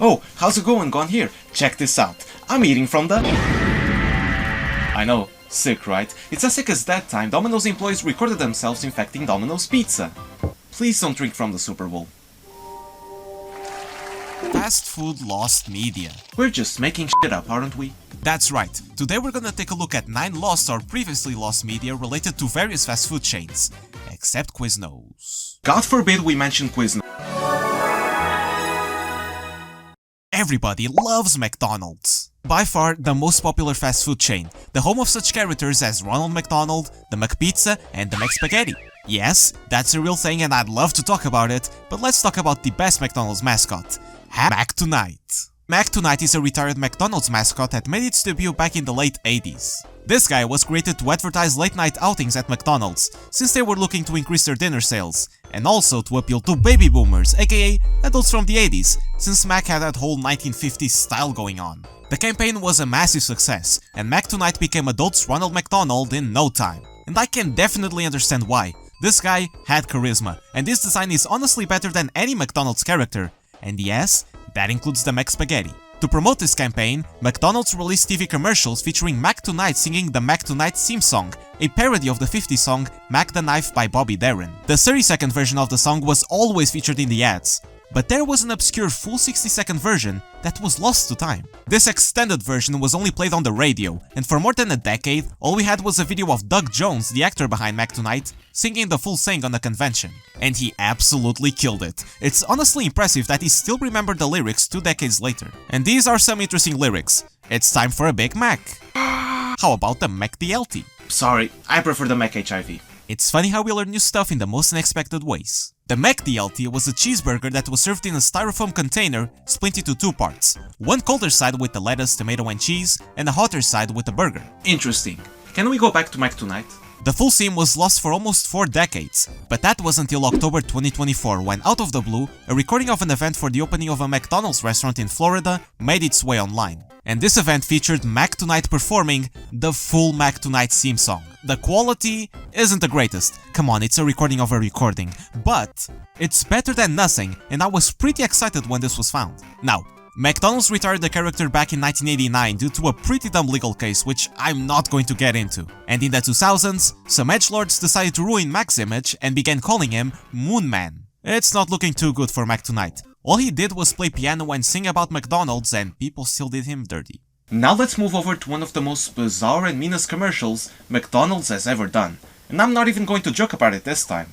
Oh, how's it going, Gon here? Check this out. I'm eating from the... I know, sick, right? It's as sick as that time Domino's employees recorded themselves infecting Domino's pizza. Please don't drink from the Super Bowl. Fast food lost media. We're just making shit up, aren't we? That's right. Today we're gonna take a look at 9 lost or previously lost media related to various fast food chains. Except Quiznos. God forbid we mention Quiznos. Everybody loves McDonald's. By far the most popular fast food chain, the home of such characters as Ronald McDonald, the McPizza, and the McSpaghetti. Yes, that's a real thing and I'd love to talk about it, but let's talk about the best McDonald's mascot, Mac Tonight. Mac Tonight is a retired McDonald's mascot that made its debut back in the late 80s. This guy was created to advertise late-night outings at McDonald's, since they were looking to increase their dinner sales, and also to appeal to baby boomers, aka adults from the 80s, since Mac had that whole 1950s style going on. The campaign was a massive success, and Mac Tonight became adults Ronald McDonald in no time. And I can definitely understand why. This guy had charisma, and this design is honestly better than any McDonald's character. And yes, that includes the McSpaghetti. To promote this campaign, McDonald's released TV commercials featuring Mac Tonight singing the Mac Tonight theme song, a parody of the 50s song Mac the Knife by Bobby Darin. The 30-second version of the song was always featured in the ads, but there was an obscure full 60-second version that was lost to time. This extended version was only played on the radio, and for more than a decade, all we had was a video of Doug Jones, the actor behind Mac Tonight, singing the full thing on a convention. And he absolutely killed it. It's honestly impressive that he still remembered the lyrics 2 decades later. And these are some interesting lyrics. It's time for a Big Mac. How about the Mac DLT? Sorry, I prefer the Mac HIV. It's funny how we learn new stuff in the most unexpected ways. The Mac DLT was a cheeseburger that was served in a styrofoam container split into 2 parts. One colder side with the lettuce, tomato and cheese, and a hotter side with the burger. Interesting. Can we go back to Mac Tonight? The full scene was lost for almost 4 decades, but that was until October 2024 when, out of the blue, a recording of an event for the opening of a McDonald's restaurant in Florida made its way online. And this event featured Mac Tonight performing the full Mac Tonight theme song. The quality isn't the greatest, come on, it's a recording of a recording, but it's better than nothing, and I was pretty excited when this was found. Now, McDonald's retired the character back in 1989 due to a pretty dumb legal case which I'm not going to get into. And in the 2000s, some edgelords decided to ruin Mac's image and began calling him Moon Man. It's not looking too good for Mac Tonight. All he did was play piano and sing about McDonald's and people still did him dirty. Now let's move over to one of the most bizarre and meanest commercials McDonald's has ever done. And I'm not even going to joke about it this time.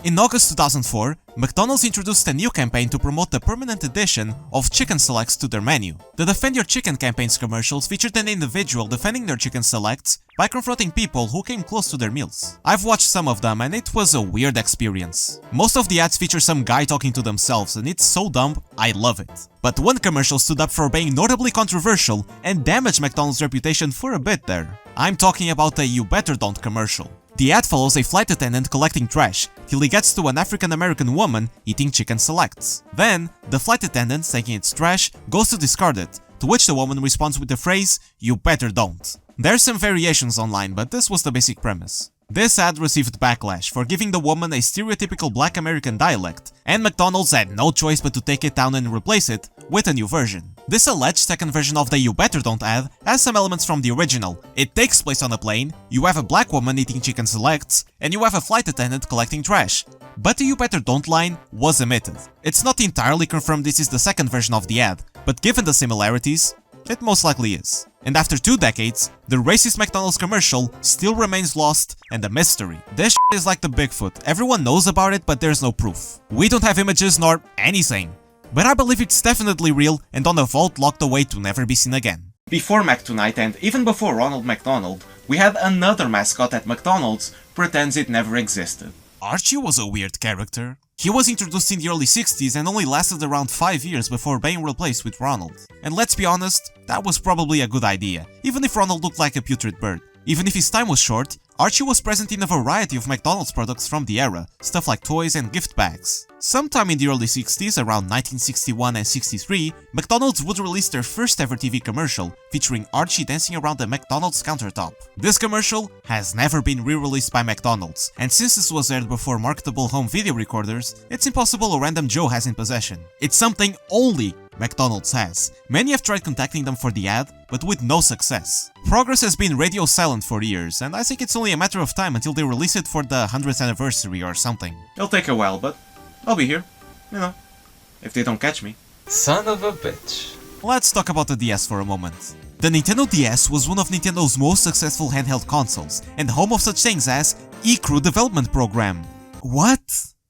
In August 2004, McDonald's introduced a new campaign to promote the permanent addition of chicken selects to their menu. The Defend Your Chicken campaign's commercials featured an individual defending their chicken selects by confronting people who came close to their meals. I've watched some of them and it was a weird experience. Most of the ads feature some guy talking to themselves and it's so dumb, I love it. But one commercial stood up for being notably controversial and damaged McDonald's reputation for a bit there. I'm talking about the You Better Don't commercial. The ad follows a flight attendant collecting trash, till he gets to an African-American woman eating chicken selects. Then, the flight attendant, taking its trash, goes to discard it, to which the woman responds with the phrase, "You better don't." There's some variations online, but this was the basic premise. This ad received backlash for giving the woman a stereotypical black American dialect, and McDonald's had no choice but to take it down and replace it with a new version. This alleged second version of the You Better Don't ad has some elements from the original. It takes place on a plane, you have a black woman eating chicken selects, and you have a flight attendant collecting trash. But the You Better Don't line was omitted. It's not entirely confirmed this is the second version of the ad, but given the similarities, it most likely is. And after 2 decades, the racist McDonald's commercial still remains lost and a mystery. This is like the Bigfoot, everyone knows about it but there's no proof. We don't have images nor anything. But I believe it's definitely real and on a vault locked away to never be seen again. Before Mac Tonight and even before Ronald McDonald, we had another mascot at McDonald's pretends it never existed. Archie was a weird character. He was introduced in the early 60s and only lasted around 5 years before being replaced with Ronald. And let's be honest, that was probably a good idea, even if Ronald looked like a putrid bird. Even if his time was short, Archie was present in a variety of McDonald's products from the era, stuff like toys and gift bags. Sometime in the early 60s, around 1961 and 63, McDonald's would release their first ever TV commercial, featuring Archie dancing around the McDonald's countertop. This commercial has never been re-released by McDonald's, and since this was aired before marketable home video recorders, it's impossible a random Joe has in possession. It's something only McDonald's has. Many have tried contacting them for the ad, but with no success. Progress has been radio silent for years, and I think it's only a matter of time until they release it for the 100th anniversary or something. It'll take a while, but I'll be here. You know, if they don't catch me. Son of a bitch. Let's talk about the DS for a moment. The Nintendo DS was one of Nintendo's most successful handheld consoles, and home of such things as eCrew development program. What?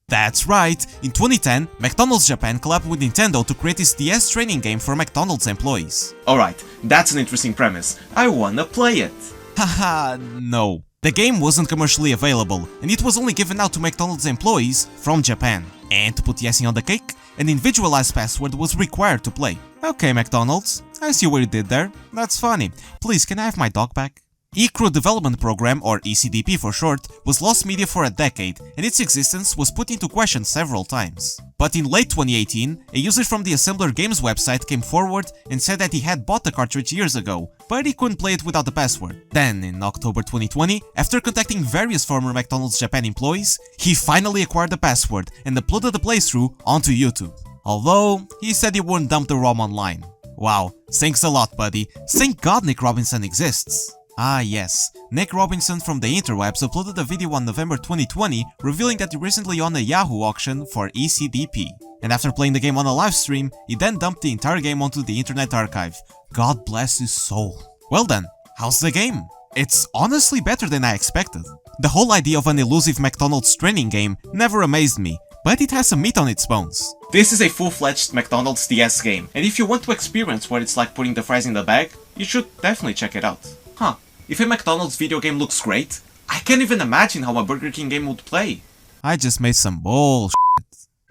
That's right, in 2010, McDonald's Japan collabed with Nintendo to create this DS training game for McDonald's employees. Alright, that's an interesting premise. I wanna play it. Haha, no. The game wasn't commercially available, and it was only given out to McDonald's employees from Japan. And to put the icing on the cake, an individualized password was required to play. Okay, McDonald's, I see what you did there. That's funny. Please, can I have my dog back? eCrew Development Program, or ECDP for short, was lost media for a decade, and its existence was put into question several times. But in late 2018, a user from the Assembler Games website came forward and said that he had bought the cartridge years ago, but he couldn't play it without the password. Then, in October 2020, after contacting various former McDonald's Japan employees, he finally acquired the password and uploaded the playthrough onto YouTube. Although, he said he wouldn't dump the ROM online. Wow, thanks a lot, buddy. Thank God Nick Robinson exists. Ah yes, Nick Robinson from the interwebs uploaded a video on November 2020 revealing that he recently won a Yahoo auction for ECDP. And after playing the game on a live stream, he then dumped the entire game onto the Internet Archive. God bless his soul. Well then, how's the game? It's honestly better than I expected. The whole idea of an elusive McDonald's training game never amazed me, but it has some meat on its bones. This is a full-fledged McDonald's DS game, and if you want to experience what it's like putting the fries in the bag, you should definitely check it out. Huh. If a McDonald's video game looks great, I can't even imagine how a Burger King game would play. I just made some bullshit.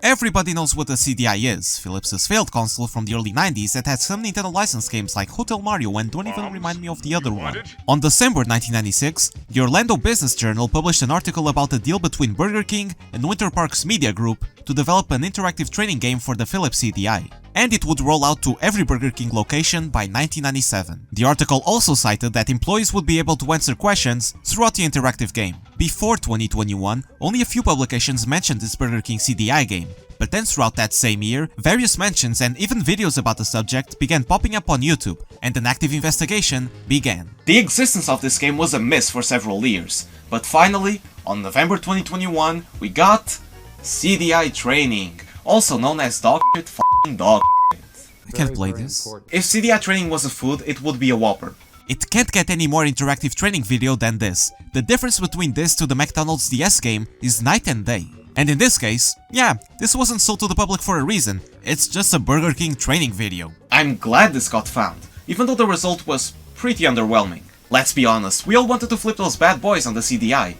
Everybody knows what a CDI is, Philips' failed console from the early 90s that had some Nintendo licensed games like Hotel Mario and don't even remind me of the other one. On December 1996, the Orlando Business Journal published an article about a deal between Burger King and Winter Parks Media Group to develop an interactive training game for the Philips CDI, and it would roll out to every Burger King location by 1997. The article also cited that employees would be able to answer questions throughout the interactive game. Before 2021, only a few publications mentioned this Burger King CDI game, but then throughout that same year, various mentions and even videos about the subject began popping up on YouTube, and an active investigation began. The existence of this game was a myth for several years, but finally, on November 2021, we got CDI Training, also known as dog shit f***ing dog shit. I can't play this. If CDI Training was a food, it would be a Whopper. It can't get any more interactive training video than this. The difference between this to the McDonald's DS game is night and day. And in this case, yeah, this wasn't sold to the public for a reason. It's just a Burger King training video. I'm glad this got found, even though the result was pretty underwhelming. Let's be honest, we all wanted to flip those bad boys on the CDI.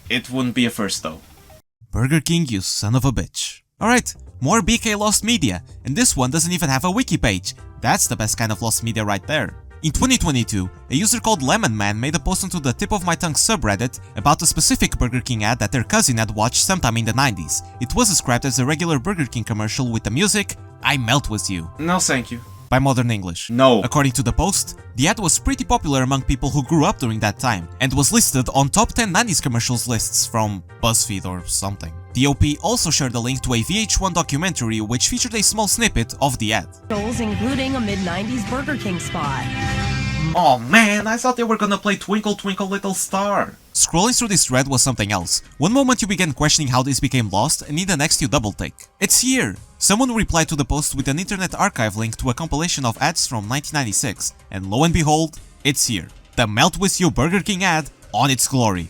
It wouldn't be a first though. Burger King, you son of a bitch. Alright, more BK lost media, and this one doesn't even have a wiki page. That's the best kind of lost media right there. In 2022, a user called Lemon Man made a post onto the Tip of My Tongue subreddit about a specific Burger King ad that their cousin had watched sometime in the 90s. It was described as a regular Burger King commercial with the music, "I Melt With You" No thank you. by Modern English. No. According to the post, the ad was pretty popular among people who grew up during that time, and was listed on top 10 90s commercials lists from BuzzFeed or something. The OP also shared a link to a VH1 documentary which featured a small snippet of the ad. Including a mid-90s Burger King spot. Oh man, I thought they were gonna play Twinkle Twinkle Little Star. Scrolling through this thread was something else. One moment you begin questioning how this became lost, and in the next you double take. It's here! Someone replied to the post with an Internet Archive link to a compilation of ads from 1996, and lo and behold, it's here. The Melt With You Burger King ad on its glory.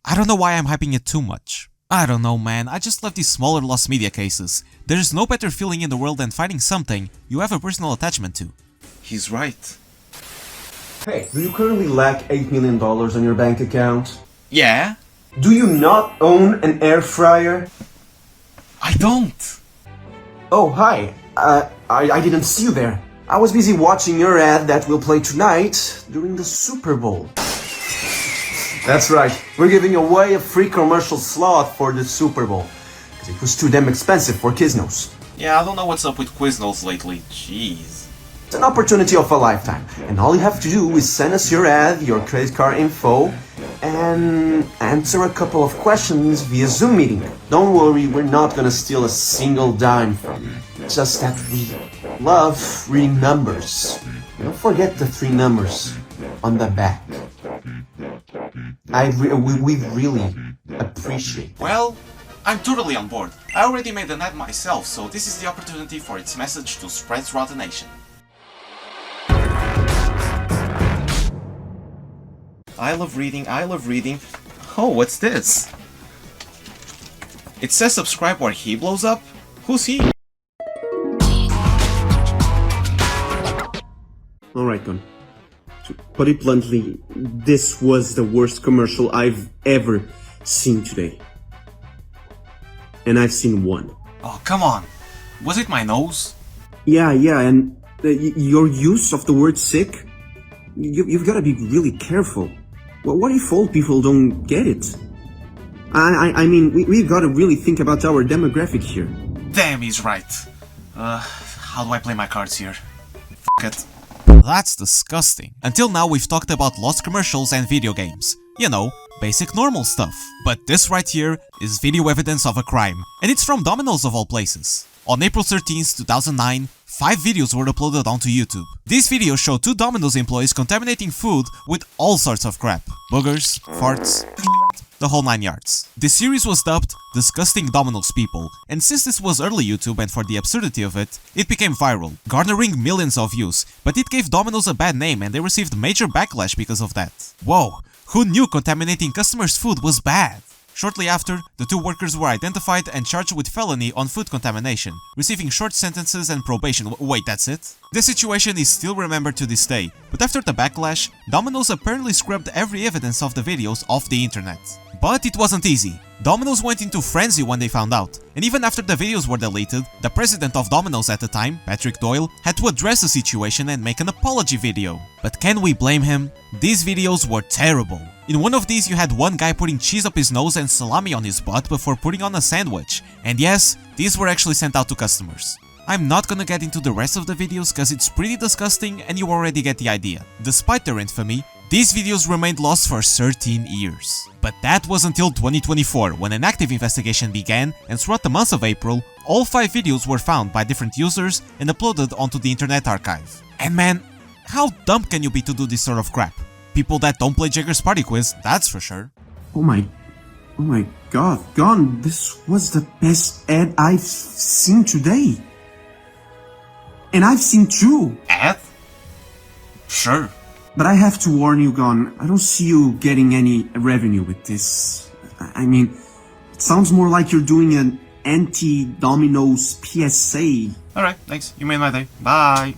I don't know why I'm hyping it too much. I don't know, man, I just love these smaller lost media cases. There's no better feeling in the world than finding something you have a personal attachment to. He's right. Hey, do you currently lack $8 million on your bank account? Yeah? Do you not own an air fryer? I don't! Oh, hi. I didn't see you there. I was busy watching your ad that will play tonight during the Super Bowl. That's right. We're giving away a free commercial slot for the Super Bowl. Because it was too damn expensive for Quiznos. Yeah, I don't know what's up with Quiznos lately. Jeez. It's an opportunity of a lifetime. And all you have to do is send us your ad, your credit card info, and answer a couple of questions via Zoom meeting. Don't worry, we're not gonna steal a single dime from you. Just that we love three numbers. Don't forget the three numbers on the back. We really appreciate that. Well, I'm totally on board. I already made an ad myself, so this is the opportunity for its message to spread throughout the nation. I love reading, I love reading. Oh, what's this? It says subscribe or he blows up? Who's he? Alright, Gon. To put it bluntly, this was the worst commercial I've ever seen today. And I've seen one. Oh, come on. Was it my nose? Yeah, and your use of the word sick? You've gotta be really careful. Well, what if old people don't get it? I mean, we've gotta really think about our demographic here. Damn, he's right. How do I play my cards here? F it. That's disgusting. Until now we've talked about lost commercials and video games. You know, basic normal stuff. But this right here is video evidence of a crime. And it's from Domino's of all places. On April 13th, 2009, 5 videos were uploaded onto YouTube. These videos show 2 Domino's employees contaminating food with all sorts of crap. Boogers, farts, the whole 9 yards. This series was dubbed Disgusting Domino's People, and since this was early YouTube and for the absurdity of it, it became viral, garnering millions of views, but it gave Domino's a bad name and they received major backlash because of that. Whoa, who knew contaminating customers' food was bad? Shortly after, the 2 workers were identified and charged with felony on food contamination, receiving short sentences and probation. Wait, that's it? This situation is still remembered to this day, but after the backlash, Domino's apparently scrubbed every evidence of the videos off the internet. But it wasn't easy. Domino's went into frenzy when they found out, and even after the videos were deleted, the president of Domino's at the time, Patrick Doyle, had to address the situation and make an apology video. But can we blame him? These videos were terrible. In one of these you had one guy putting cheese up his nose and salami on his butt before putting on a sandwich, and yes, these were actually sent out to customers. I'm not gonna get into the rest of the videos cause it's pretty disgusting and you already get the idea. Despite their infamy, these videos remained lost for 13 years. But that was until 2024, when an active investigation began, and throughout the month of April, all 5 videos were found by different users and uploaded onto the Internet Archive. And man, how dumb can you be to do this sort of crap? People that don't play Jagger's Party Quiz, that's for sure. Oh my god, Gon, this was the best ad I've seen today. And I've seen 2. Ad? Sure. But I have to warn you, Gon, I don't see you getting any revenue with this. I mean, it sounds more like you're doing an anti-Domino's PSA. Alright, thanks. You made my day. Bye.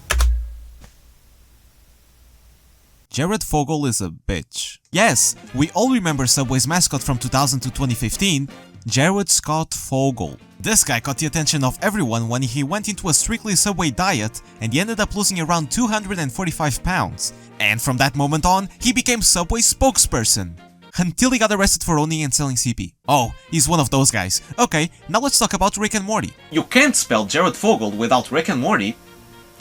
Jared Fogle is a bitch. Yes, we all remember Subway's mascot from 2000 to 2015, Jared Scott Fogle. This guy caught the attention of everyone when he went into a strictly Subway diet and he ended up losing around 245 pounds. And from that moment on, he became Subway's spokesperson. Until he got arrested for owning and selling CP. Oh, he's one of those guys. Okay, now let's talk about Rick and Morty. You can't spell Jared Fogle without Rick and Morty.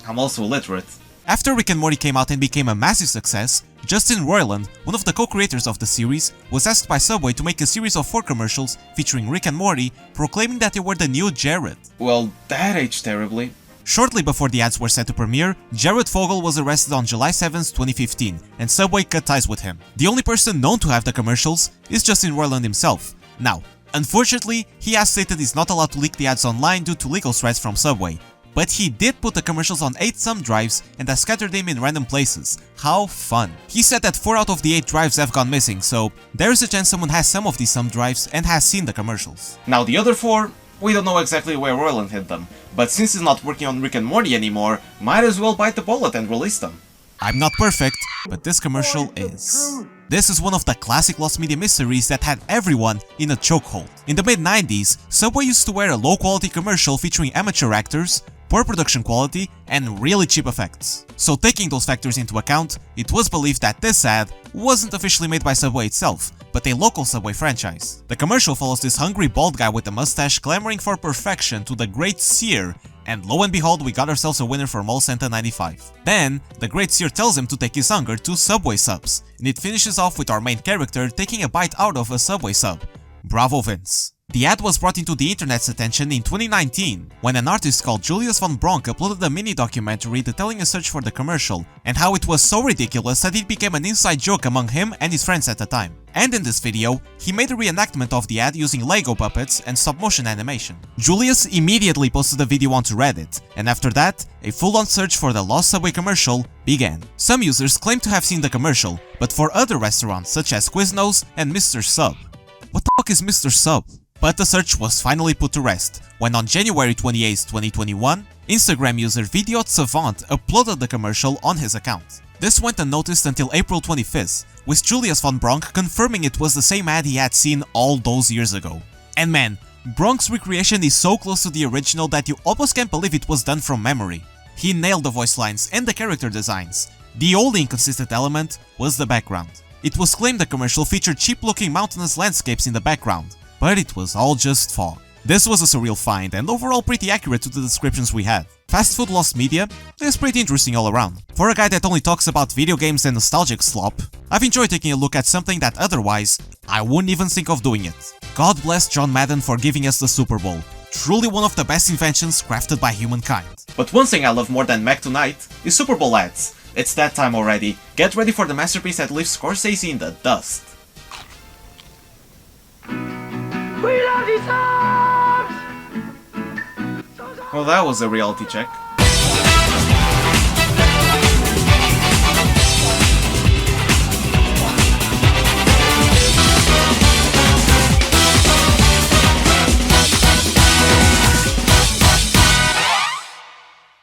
I'm also illiterate. After Rick and Morty came out and became a massive success, Justin Roiland, one of the co-creators of the series, was asked by Subway to make a series of 4 commercials featuring Rick and Morty, proclaiming that they were the new Jared. Well, that aged terribly. Shortly before the ads were set to premiere, Jared Fogle was arrested on July 7, 2015, and Subway cut ties with him. The only person known to have the commercials is Justin Roiland himself. Now, unfortunately, he has stated he's not allowed to leak the ads online due to legal threats from Subway. But he did put the commercials on 8 thumb drives and has scattered them in random places. How fun. He said that 4 out of the 8 drives have gone missing, so there's a chance someone has some of these thumb drives and has seen the commercials. Now the other 4, we don't know exactly where Roiland hid them, but since he's not working on Rick and Morty anymore, might as well bite the bullet and release them. I'm not perfect, but this commercial is. This is one of the classic lost media mysteries that had everyone in a chokehold. In the mid-90s, Subway used to wear a low-quality commercial featuring amateur actors, poor production quality, and really cheap effects. So taking those factors into account, it was believed that this ad wasn't officially made by Subway itself, but a local Subway franchise. The commercial follows this hungry bald guy with a mustache clamoring for perfection to the Great Seer, and lo and behold, we got ourselves a winner for Mall Santa 95. Then, the Great Seer tells him to take his hunger to Subway subs, and it finishes off with our main character taking a bite out of a Subway sub. Bravo, Vince. The ad was brought into the internet's attention in 2019, when an artist called Julius von Bronk uploaded a mini-documentary detailing a search for the commercial, and how it was so ridiculous that it became an inside joke among him and his friends at the time. And in this video, he made a reenactment of the ad using Lego puppets and stop-motion animation. Julius immediately posted the video onto Reddit, and after that, a full-on search for the lost Subway commercial began. Some users claim to have seen the commercial, but for other restaurants such as Quiznos and Mr. Sub. What the fuck is Mr. Sub? But the search was finally put to rest, when on January 28, 2021, Instagram user Vidiot Savant uploaded the commercial on his account. This went unnoticed until April 25th, with Julius von Bronk confirming it was the same ad he had seen all those years ago. And man, Bronk's recreation is so close to the original that you almost can't believe it was done from memory. He nailed the voice lines and the character designs. The only inconsistent element was the background. It was claimed the commercial featured cheap-looking mountainous landscapes in the background, but it was all just fog. This was a surreal find and overall pretty accurate to the descriptions we had. Fast food lost media is pretty interesting all around. For a guy that only talks about video games and nostalgic slop, I've enjoyed taking a look at something that otherwise I wouldn't even think of doing it. God bless John Madden for giving us the Super Bowl. Truly one of the best inventions crafted by humankind. But one thing I love more than Mac tonight is Super Bowl ads. It's that time already. Get ready for the masterpiece that leaves Scorsese in the dust. We love these songs! Well, that was a reality check.